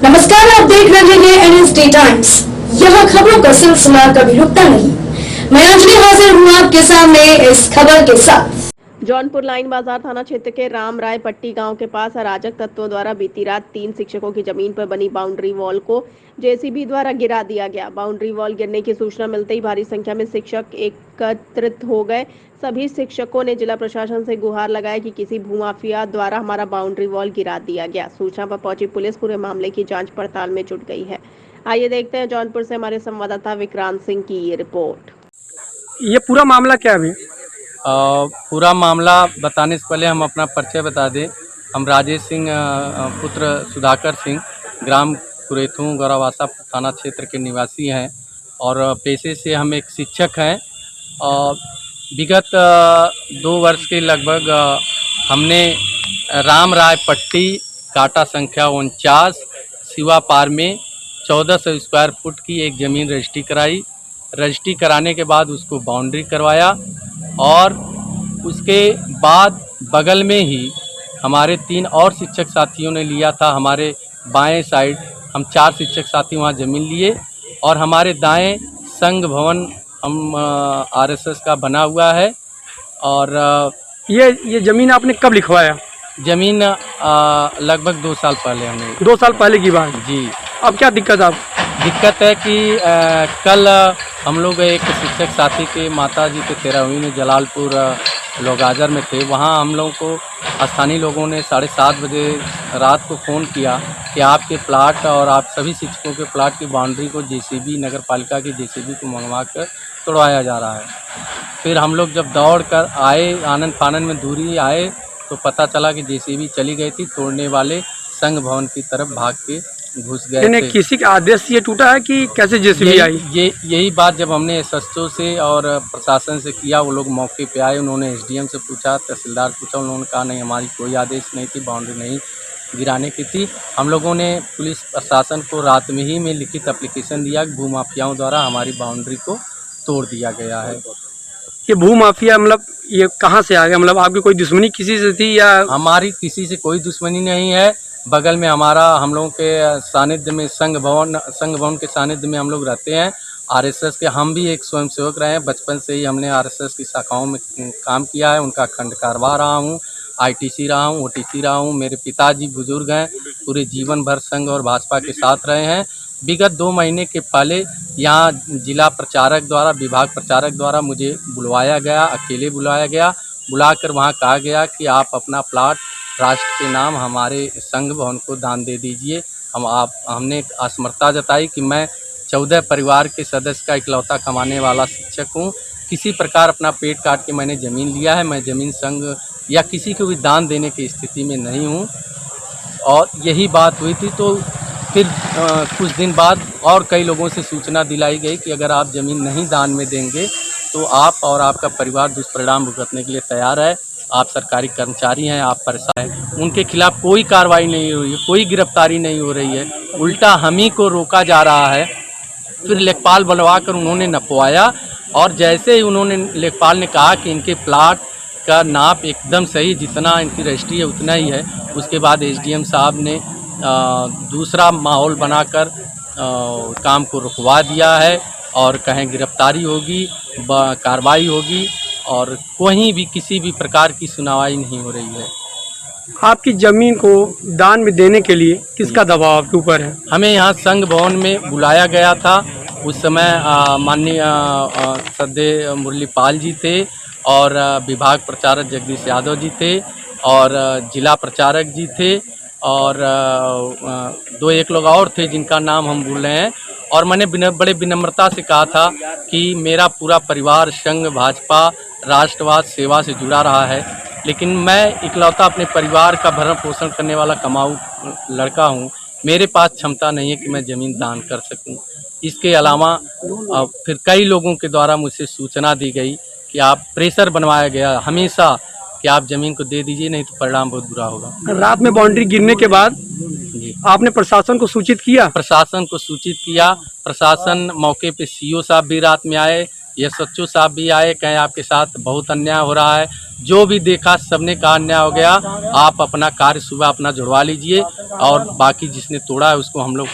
नमस्कार, आप देख रहे हैं NSD टाइम्स। यहाँ खबरों का सिलसिला कभी रुकता नहीं। मैं अंजलि हाजिर हूँ आपके सामने इस खबर के साथ। जौनपुर लाइन बाजार थाना क्षेत्र के राम राय पट्टी गांव के पास अराजक तत्वों द्वारा बीती रात 3 शिक्षकों की जमीन पर बनी बाउंड्री वॉल को जेसीबी द्वारा गिरा दिया गया। बाउंड्री वॉल गिरने की सूचना मिलते ही भारी संख्या में शिक्षक एकत्रित हो गए। सभी शिक्षकों ने जिला प्रशासन से गुहार लगाया कि किसी भूमाफिया द्वारा हमारा बाउंड्री वॉल गिरा दिया गया। सूचना पर पहुंची पुलिस पूरे मामले की जाँच पड़ताल में जुट गई है। आइए देखते हैं जौनपुर से हमारे संवाददाता विक्रांत सिंह की ये रिपोर्ट। ये पूरा मामला क्या है अभी? पूरा मामला बताने से पहले हम अपना परिचय बता दें। हम राजेश सिंह पुत्र सुधाकर सिंह, ग्राम कुरेथू गौरावासा थाना क्षेत्र के निवासी हैं और पेशे से हम एक शिक्षक हैं। विगत 2 वर्ष के लगभग हमने राम राय पट्टी काटा संख्या 49 सिवा पार में 1400 स्क्वायर फुट की एक ज़मीन रजिस्ट्री कराई। रजिस्ट्री कराने के बाद उसको बाउंड्री करवाया और उसके बाद बगल में ही हमारे 3 और शिक्षक साथियों ने लिया था। हमारे बाएं साइड हम 4 शिक्षक साथी वहां ज़मीन लिए और हमारे दाएं संघ भवन हम आरएसएस का बना हुआ है। और ये ज़मीन आपने कब लिखवाया? ज़मीन लगभग 2 साल पहले हमने। 2 साल पहले की बात जी। अब क्या दिक्कत आप? दिक्कत है कि कल हम लोग एक शिक्षक साथी के माता जी के 13वीं में जलालपुर लोगाजर में थे। वहाँ हम लोगों को स्थानीय लोगों ने 7:30 बजे रात को फ़ोन किया कि आपके प्लाट और आप सभी शिक्षकों के प्लाट की बाउंड्री को जेसीबी नगर पालिका की जेसीबी को मंगवा कर तोड़वाया जा रहा है। फिर हम लोग जब दौड़ कर आए, आनन फानन में दूरी आए तो पता चला कि जेसीबी चली गई थी। तोड़ने वाले संघ भवन की तरफ भाग के घुस गए थे। किसी के आदेश से ये टूटा है कि कैसे जेसीबी आई? यही बात जब हमने एसएसओ से और प्रशासन से किया, वो लोग मौके पे आए। उन्होंने एसडीएम से पूछा, तहसीलदार पूछा, उन्होंने कहा नहीं हमारी कोई आदेश नहीं थी, बाउंड्री नहीं गिराने की थी। हम लोगों ने पुलिस प्रशासन को रात में ही लिखित एप्लीकेशन दिया कि भूमाफियाओं द्वारा हमारी बाउंड्री को तोड़ दिया गया है। ये भूमाफिया मतलब ये कहाँ से आ गया? मतलब आपकी कोई दुश्मनी किसी से थी या? हमारी किसी से कोई दुश्मनी नहीं है। बगल में हमारा हम लोगों के सानिध्य में संघ भवन के सानिध्य में हम लोग रहते हैं। आरएसएस के हम भी एक स्वयंसेवक रहे हैं। बचपन से ही हमने आरएसएस की शाखाओं में काम किया है। उनका खंड कारवा रहा हूँ, आईटीसी रहा हूँ, ओटीसी रहा हूँ। मेरे पिताजी बुजुर्ग हैं, पूरे जीवन भर संघ और भाजपा के साथ रहे हैं। विगत 2 महीने के पहले यहाँ जिला प्रचारक द्वारा, विभाग प्रचारक द्वारा मुझे बुलवाया गया, अकेले बुलाया गया। बुलाकर वहाँ कहा गया कि आप अपना प्लाट राष्ट्र के नाम हमारे संघ भवन को दान दे दीजिए। हमने असमर्थता जताई कि मैं 14 परिवार के सदस्य का इकलौता कमाने वाला शिक्षक हूँ। किसी प्रकार अपना पेट काट के मैंने ज़मीन लिया है। मैं ज़मीन संघ या किसी को भी दान देने की स्थिति में नहीं हूँ। और यही बात हुई थी। तो फिर कुछ दिन बाद और कई लोगों से सूचना दिलाई गई कि अगर आप ज़मीन नहीं दान में देंगे तो आप और आपका परिवार दुष्परिणाम भुगतने के लिए तैयार है। आप सरकारी कर्मचारी हैं, आप परेशान हैं। उनके खिलाफ कोई कार्रवाई नहीं हो रही है, कोई गिरफ्तारी नहीं हो रही है, उल्टा हम ही को रोका जा रहा है। फिर लेखपाल बनवा कर उन्होंने नपवाया और जैसे ही उन्होंने लेखपाल ने कहा कि इनके प्लाट का नाप एकदम सही, जितना इनकी रजिस्ट्री है उतना ही है, उसके बाद एसडीएम साहब ने दूसरा माहौल बनाकर काम को रुकवा दिया है और कहें गिरफ्तारी होगी, कार्रवाई होगी और कोई भी किसी भी प्रकार की सुनवाई नहीं हो रही है। आपकी ज़मीन को दान में देने के लिए किसका दबाव आपके ऊपर है? हमें यहाँ संघ भवन में बुलाया गया था। उस समय माननीय सदस्य मुरलीपाल जी थे और विभाग प्रचारक जगदीश यादव जी थे और जिला प्रचारक जी थे और 2-1 लोग और थे जिनका नाम हम भूल रहे हैं। और मैंने बड़े विनम्रता से कहा था कि मेरा पूरा परिवार संघ, भाजपा, राष्ट्रवाद, सेवा से जुड़ा रहा है, लेकिन मैं इकलौता अपने परिवार का भरण पोषण करने वाला कमाऊ लड़का हूँ। मेरे पास क्षमता नहीं है कि मैं ज़मीन दान कर सकूँ। इसके अलावा फिर कई लोगों के द्वारा मुझसे सूचना दी गई कि आप प्रेशर बनवाया गया हमेशा कि आप ज़मीन को दे दीजिए, नहीं तो परिणाम बहुत बुरा होगा। रात में बाउंड्री गिरने के बाद आपने प्रशासन को सूचित किया? प्रशासन को सूचित किया। प्रशासन मौके पे सीओ साहब भी रात में आए, SHO साहब भी आए, कहें आपके साथ बहुत अन्याय हो रहा है। जो भी देखा सबने कहा अन्याय हो गया, आप अपना कार्य सुबह अपना जुड़वा लीजिए और बाकी जिसने तोड़ा है उसको हम लोग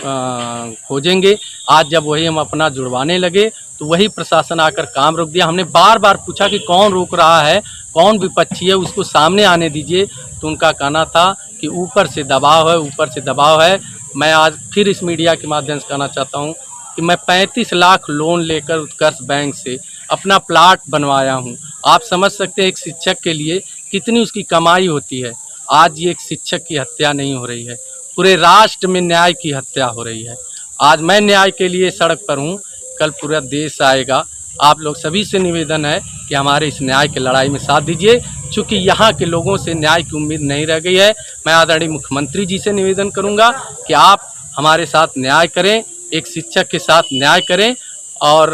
खोजेंगे। आज जब वही हम अपना जुड़वाने लगे तो वही प्रशासन आकर काम रोक दिया। हमने बार बार पूछा कि कौन रोक रहा है, कौन विपक्षी है, उसको सामने आने दीजिए। तो उनका कहना था कि ऊपर से दबाव है, ऊपर से दबाव है। मैं आज फिर इस मीडिया के माध्यम से कहना चाहता हूँ कि मैं 35 लाख लोन लेकर उत्कर्ष बैंक से अपना प्लाट बनवाया हूँ। आप समझ सकते हैं एक शिक्षक के लिए कितनी उसकी कमाई होती है। आज ये एक शिक्षक की हत्या नहीं हो रही है, पूरे राष्ट्र में न्याय की हत्या हो रही है। आज मैं न्याय के लिए सड़क पर हूँ, कल पूरा देश आएगा। आप लोग सभी से निवेदन है कि हमारे इस न्याय की लड़ाई में साथ दीजिए, चूँकि यहाँ के लोगों से न्याय की उम्मीद नहीं रह गई है। मैं आदरणीय मुख्यमंत्री जी से निवेदन करूँगा कि आप हमारे साथ न्याय करें, एक शिक्षक के साथ न्याय करें। और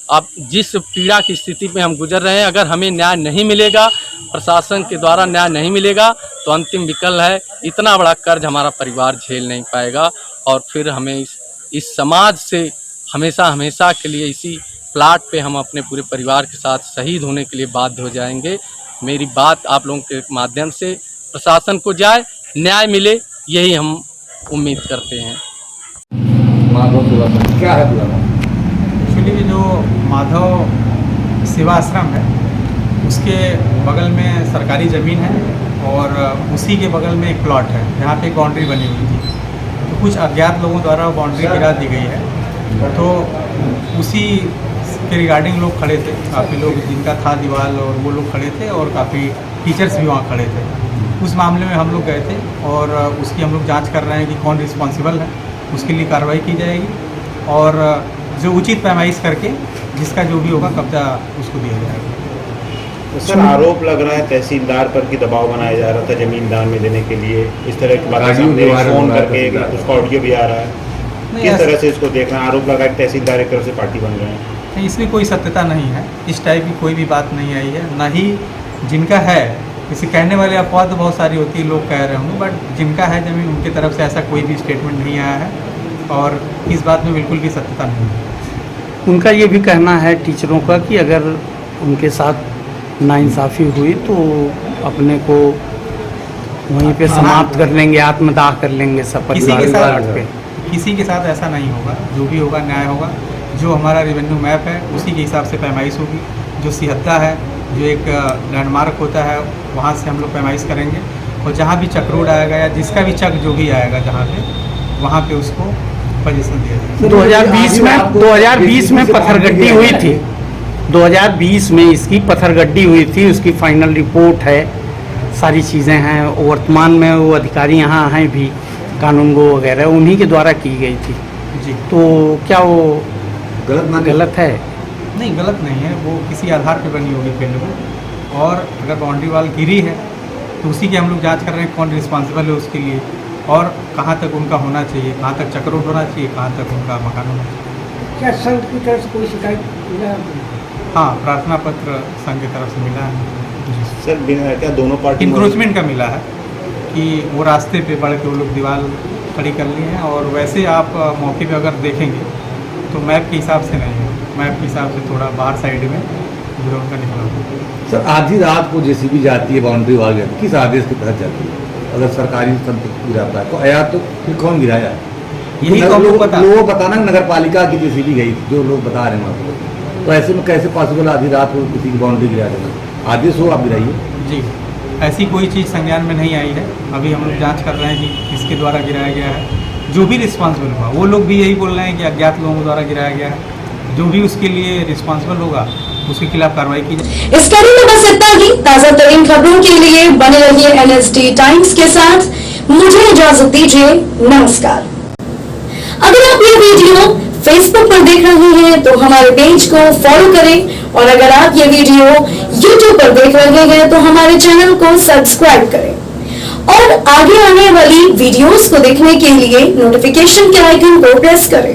अब जिस पीड़ा की स्थिति में हम गुजर रहे हैं, अगर हमें न्याय नहीं मिलेगा, प्रशासन के द्वारा न्याय नहीं मिलेगा, तो अंतिम विकल्प है इतना बड़ा कर्ज हमारा परिवार झेल नहीं पाएगा और फिर हमें इस समाज से हमेशा के लिए इसी प्लाट पे हम अपने पूरे परिवार के साथ शहीद होने के लिए बाध्य हो जाएंगे। मेरी बात आप लोगों के माध्यम से प्रशासन को जाए, न्याय मिले, यही हम उम्मीद करते हैं। क्या है एक्चुअली जो माधव सेवा आश्रम है उसके बगल में सरकारी ज़मीन है और उसी के बगल में एक प्लॉट है जहाँ पे बाउंड्री बनी हुई थी। तो कुछ अज्ञात लोगों द्वारा बाउंड्री गिरा दी गई है। तो उसी के रिगार्डिंग लोग खड़े थे, काफ़ी लोग जिनका था दीवार, और वो लोग खड़े थे और काफ़ी टीचर्स भी वहाँ खड़े थे। उस मामले में हम लोग गए थे और उसकी हम लोग जांच कर रहे हैं कि कौन रिस्पॉन्सिबल है, उसके लिए कार्रवाई की जाएगी और जो उचित पैमाइश करके जिसका जो भी होगा कब्जा उसको दिया जाएगा। तो सर आरोप लग रहा है तहसीलदार पर कि दबाव बनाया जा रहा था जमीन दान में देने के लिए, इस तरह की बातें सामने फोन करके उसका ऑडियो भी आ रहा है। किस तरह से इसको देखना, आरोप लगा कि तहसीलदार एक तरफ से पार्टी बन रहे हैं? नहीं, इसमें कोई सत्यता नहीं है, इस टाइप की कोई भी बात नहीं आई है। ना ही जिनका है, किसी कहने वाले अफवाह तो बहुत सारी होती है, लोग कह रहे होंगे, बट जिनका है जमीन उनकी तरफ से ऐसा कोई भी स्टेटमेंट नहीं आया है और इस बात में बिल्कुल भी सत्यता नहीं है। उनका ये भी कहना है टीचरों का कि अगर उनके साथ नाइंसाफ़ी हुई तो अपने को वहीं पे समाप्त कर लेंगे, आत्मदाह कर लेंगे सब परिवार पे। किसी के साथ ऐसा नहीं होगा, जो भी होगा न्याय होगा। जो हमारा रेवेन्यू मैप है उसी के हिसाब से पैमाइश होगी। जो सिहत्ता है, जो एक लैंडमार्क होता है, वहाँ से हम लोग पैमाइश करेंगे और जहाँ भी चक रोड आएगा या जिसका भी चक जो भी आएगा जहाँ पे, वहाँ पे उसको पोजीशन दिया जाएगा। 2020 में पत्थरगड्डी हुई थी, 2020 में इसकी पत्थरगड्डी हुई थी, उसकी फाइनल रिपोर्ट है, सारी चीज़ें हैं। वर्तमान में वो अधिकारी यहाँ हैं भी, कानून गो वगैरह उन्हीं के द्वारा की गई थी जी। तो क्या वो गलत है? नहीं, गलत नहीं है, वो किसी आधार पे बनी होगी फील्ड में। और अगर बाउंड्री वाल गिरी है तो उसी की हम लोग जांच कर रहे हैं कौन रिस्पॉन्सिबल है उसके लिए और कहाँ तक उनका होना चाहिए, कहाँ तक चक रोड होना चाहिए, कहाँ तक उनका मकान होना चाहिए। क्या संघ की तरफ से कोई शिकायत? हाँ, प्रार्थना पत्र संघ की तरफ से मिला है सर। क्या दोनों पार्टी इंक्रोचमेंट का मिला है कि वो रास्ते पे बढ़ के वो लोग दीवार खड़ी कर लिए हैं और वैसे आप मौके पे अगर देखेंगे तो मैप के हिसाब से नहीं है, मैप के हिसाब से थोड़ा बाहर साइड में जो उनका निकला हुआ। सर आधी रात को जेसीबी जाती है बाउंड्री वाल, किस आदेश के तहत जाती है? अगर सरकारी तंत्र गिराता है तो आया तो फिर कौन गिराया है? यही तो लोग बताना नगर पालिका की जेसीबी गई, जो लोग बता रहे हैं वहाँ। तो ऐसे में कैसे पॉसिबल आधी रात को किसी की बाउंड्री गिरा देना? आदेश हो आप गिराइए जी। ऐसी कोई चीज़ संज्ञान में नहीं आई है। अभी हम लोग जांच कर रहे हैं कि किसके द्वारा गिराया गया है। जो भी रिस्पॉन्सिबल हुआ, वो लोग भी यही बोल रहे हैं कि अज्ञात लोगों द्वारा गिराया गया है। जो भी उसके लिए रिस्पॉन्सिबल होगा उसके खिलाफ कार्रवाई की जाए। इस कड़ी में बस इतना ही। ताजा तरीन खबरों के लिए बने रहिए NSD टाइम्स के साथ। मुझे इजाजत दीजिए, नमस्कार। अगर आप ये वीडियो फेसबुक पर देख रहे हैं तो हमारे पेज को फॉलो करें और अगर आप ये वीडियो यूट्यूब पर देख रहे हैं तो हमारे चैनल को सब्सक्राइब करें और आगे आने वाली वीडियोस को देखने के लिए नोटिफिकेशन के आइकन को प्रेस करें।